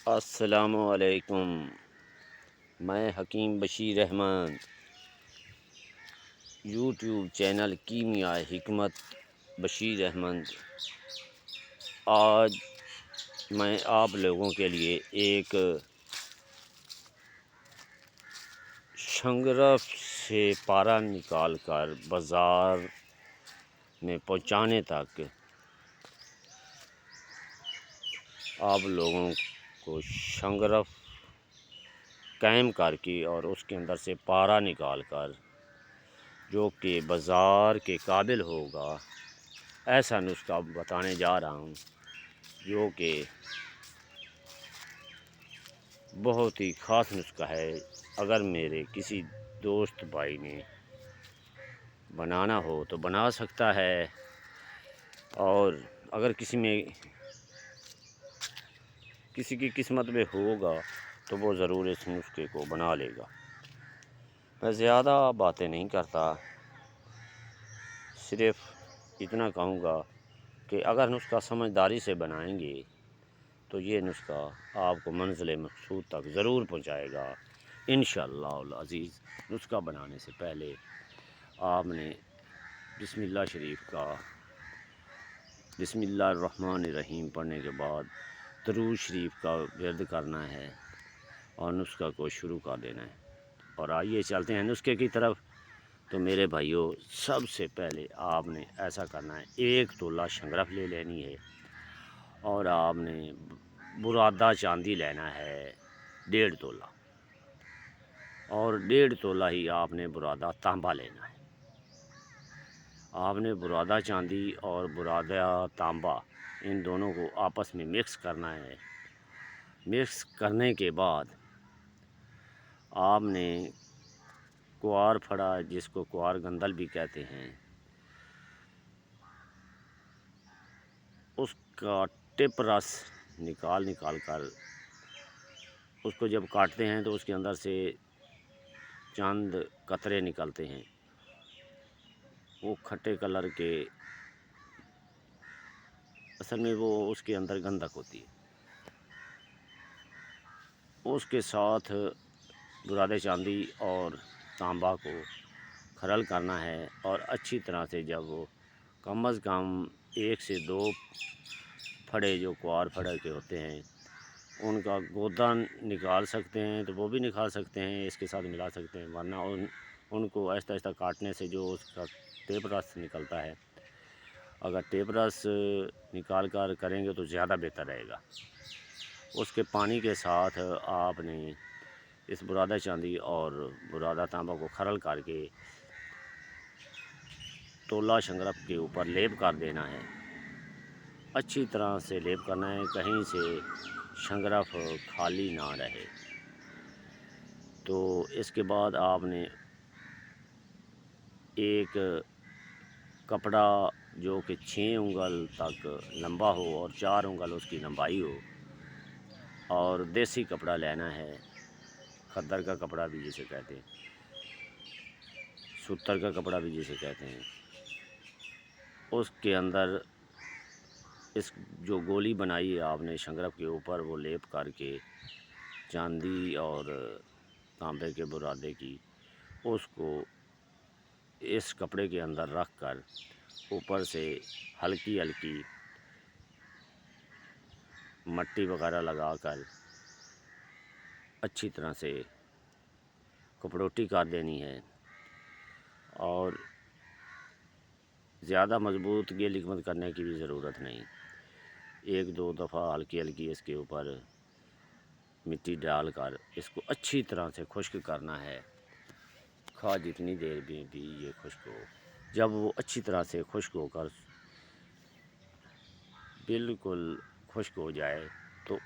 السلام علیکم۔ میں حکیم بشیر احمد، یوٹیوب چینل کیمیاء حکمت بشیر احمد۔ آج میں آپ لوگوں کے لیے ایک شنگرف سے پارا نکال کر بازار میں پہنچانے تک آپ لوگوں کو شنگرف قائم کر کے اور اس کے اندر سے پارا نکال کر جو کہ بازار کے قابل ہوگا ایسا نسخہ بتانے جا رہا ہوں، جو کہ بہت ہی خاص نسخہ ہے۔ اگر میرے کسی دوست بھائی نے بنانا ہو تو بنا سکتا ہے، اور اگر کسی کی قسمت میں ہوگا تو وہ ضرور اس نسخے کو بنا لے گا۔ میں زیادہ باتیں نہیں کرتا، صرف اتنا کہوں گا کہ اگر نسخہ سمجھداری سے بنائیں گے تو یہ نسخہ آپ کو منزل مقصود تک ضرور پہنچائے گا انشاءاللہ العزیز۔ نسخہ بنانے سے پہلے آپ نے بسم اللہ شریف کا بسم اللہ الرحمن الرحیم پڑھنے کے بعد درود شریف کا ورد کرنا ہے اور نسخہ کو شروع کر دینا ہے۔ اور آئیے چلتے ہیں نسخے کی طرف۔ تو میرے بھائیوں، سب سے پہلے آپ نے ایسا کرنا ہے، 1 تولہ شنگرف لے لینی ہے، اور آپ نے برادہ چاندی لینا ہے 1.5 تولہ، اور 1.5 تولہ ہی آپ نے برادہ تانبا لینا ہے۔ آپ نے برادہ چاندی اور برادہ تانبا ان دونوں کو آپس میں مکس کرنا ہے۔ مکس کرنے کے بعد آپ نے کوار پھڑا، جس کو کوار گندل بھی کہتے ہیں، اس کا ٹپ رس نکال کر اس کو جب کاٹتے ہیں تو اس کے اندر سے چند قطرے نکلتے ہیں، وہ کھٹے کلر کے، اصل میں وہ اس کے اندر گندک ہوتی ہے۔ اس کے ساتھ برادہ چاندی اور تانبا کو کھرل کرنا ہے، اور اچھی طرح سے جب وہ کم از کم 1 سے 2 پھڑے جو کوار پھڑے کے ہوتے ہیں ان کا گودا نکال سکتے ہیں تو وہ بھی نکال سکتے ہیں، اس کے ساتھ ملا سکتے ہیں، ورنہ ان کو آہستہ آہستہ کاٹنے سے جو اس کا ٹیپ رس نکلتا ہے، اگر ٹیپ رس نکال کر کریں گے تو زیادہ بہتر رہے گا۔ اس کے پانی کے ساتھ آپ نے اس برادہ چاندی اور برادہ تانبا کو کھرل کر کے تولہ شنگرف کے اوپر لیپ کر دینا ہے، اچھی طرح سے لیپ کرنا ہے، کہیں سے شنگرف خالی نہ رہے۔ تو اس کے بعد آپ نے ایک کپڑا جو کہ 6 انگل تک لمبا ہو اور 4 انگل اس کی لمبائی ہو، اور دیسی کپڑا لینا ہے، کھدر کا کپڑا بھی جسے کہتے ہیں، ستر کا کپڑا بھی جسے کہتے ہیں۔ اس کے اندر اس جو گولی بنائی ہے آپ نے شنگرف کے اوپر، وہ لیپ کر کے چاندی اور تانبے کے برادے کی، اس کو اس کپڑے کے اندر رکھ کر اوپر سے ہلکی مٹی وغیرہ لگا کر اچھی طرح سے کپڑوٹی کر دینی ہے، اور زیادہ مضبوط یہ لکمت کرنے کی بھی ضرورت نہیں، 1-2 دفعہ ہلکی اس کے اوپر مٹی ڈال کر اس کو اچھی طرح سے خشک کرنا ہے، خواہ جتنی دیر میں بھی یہ خشک ہو۔ جب وہ اچھی طرح سے خشک ہو کر بالکل خشک ہو جائے تو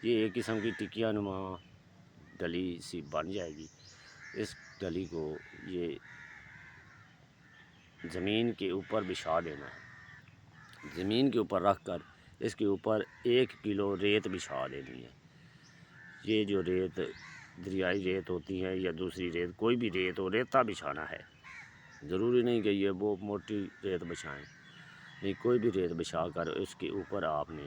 یہ ایک قسم کی ٹکیا نما ڈلی سی بن جائے گی۔ اس ڈلی کو یہ زمین کے اوپر بچھا دینا ہے، زمین کے اوپر رکھ کر اس کے اوپر 1 کلو ریت بچھا دینی ہے۔ یہ جو ریت دریائی ریت ہوتی ہے یا دوسری ریت، کوئی بھی ریت ہو، ریتہ بچھانا ہے، ضروری نہیں کہ یہ وہ موٹی ریت بچھائیں، نہیں، کوئی بھی ریت بچھا کر اس کے اوپر آپ نے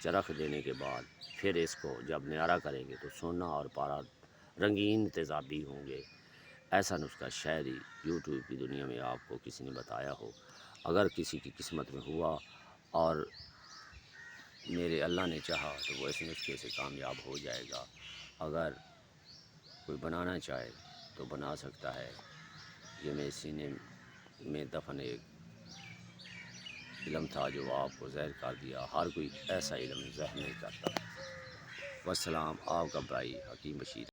چرخ دینے کے بعد پھر اس کو جب نیارہ کریں گے تو سونا اور پارا رنگین تیزابی ہوں گے۔ ایسا نسخہ شاید ہی یوٹیوب کی دنیا میں آپ کو کسی نے بتایا ہو۔ اگر کسی کی قسمت میں ہوا اور میرے اللہ نے چاہا تو وہ اس نسخے سے کامیاب ہو جائے گا۔ اگر کوئی بنانا چاہے تو بنا سکتا ہے۔ یہ میرے سینے میں دفن ایک علم تھا جو آپ کو ظاہر کر دیا۔ ہر کوئی ایسا علم ظاہر نہیں کرتا۔ والسلام، آپ کا بھائی حکیم بشیر۔